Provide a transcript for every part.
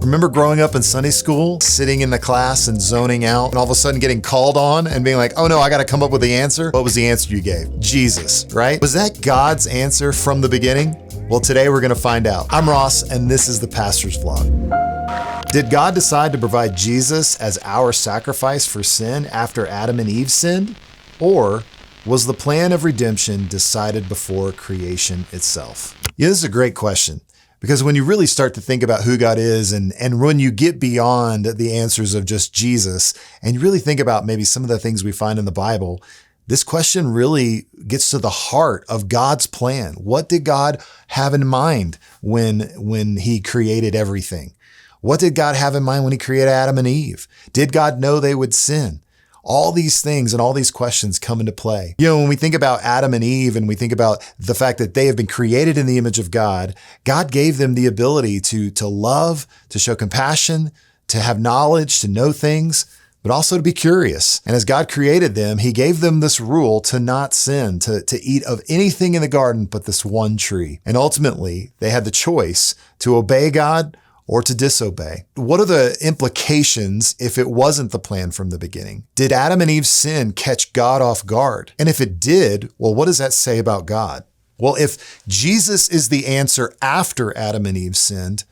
Remember growing up in Sunday school, sitting in the class and zoning out, and all of a sudden getting called on and being like, oh no, I got to come up with the answer? What was the answer you gave? Jesus, right? Was that God's answer from the beginning? Well, today we're going to find out. I'm Ross, and this is the Pastor's Vlog. Did God decide to provide Jesus as our sacrifice for sin after Adam and Eve sinned? Or was the plan of redemption decided before creation itself? Yeah, this is a great question. Because when you really start to think about who God is and when you get beyond the answers of just Jesus and you really think about maybe some of the things we find in the Bible, this question really gets to the heart of God's plan. What did God have in mind when he created everything? What did God have in mind when he created Adam and Eve? Did God know they would sin? All these things and all these questions come into play. You know, when we think about Adam and Eve and we think about the fact that they have been created in the image of God, God gave them the ability to love, to show compassion, to have knowledge, to know things, but also to be curious. And as God created them, he gave them this rule to not sin, to eat of anything in the garden but this one tree. And ultimately, they had the choice to obey God or to disobey. What are the implications if it wasn't the plan from the beginning? Did Adam and Eve's sin catch God off guard? And if it did, well, what does that say about God? Well, if Jesus is the answer after Adam and Eve sinned,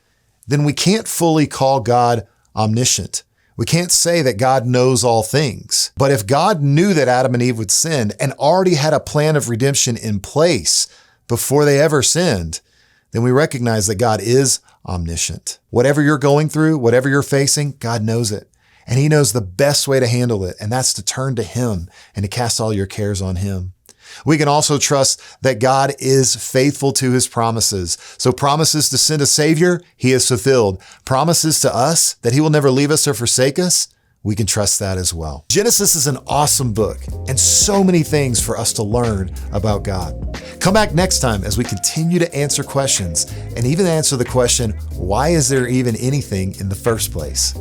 then we can't fully call God omniscient. We can't say that God knows all things. But if God knew that Adam and Eve would sin and already had a plan of redemption in place before they ever sinned, then we recognize that God is omniscient. Whatever you're going through, whatever you're facing, God knows it. And he knows the best way to handle it, and that's to turn to him and to cast all your cares on him. We can also trust that God is faithful to his promises. So promises to send a savior, he has fulfilled. Promises to us that he will never leave us or forsake us, we can trust that as well. Genesis is an awesome book and so many things for us to learn about God. Come back next time as we continue to answer questions and even answer the question, why is there even anything in the first place?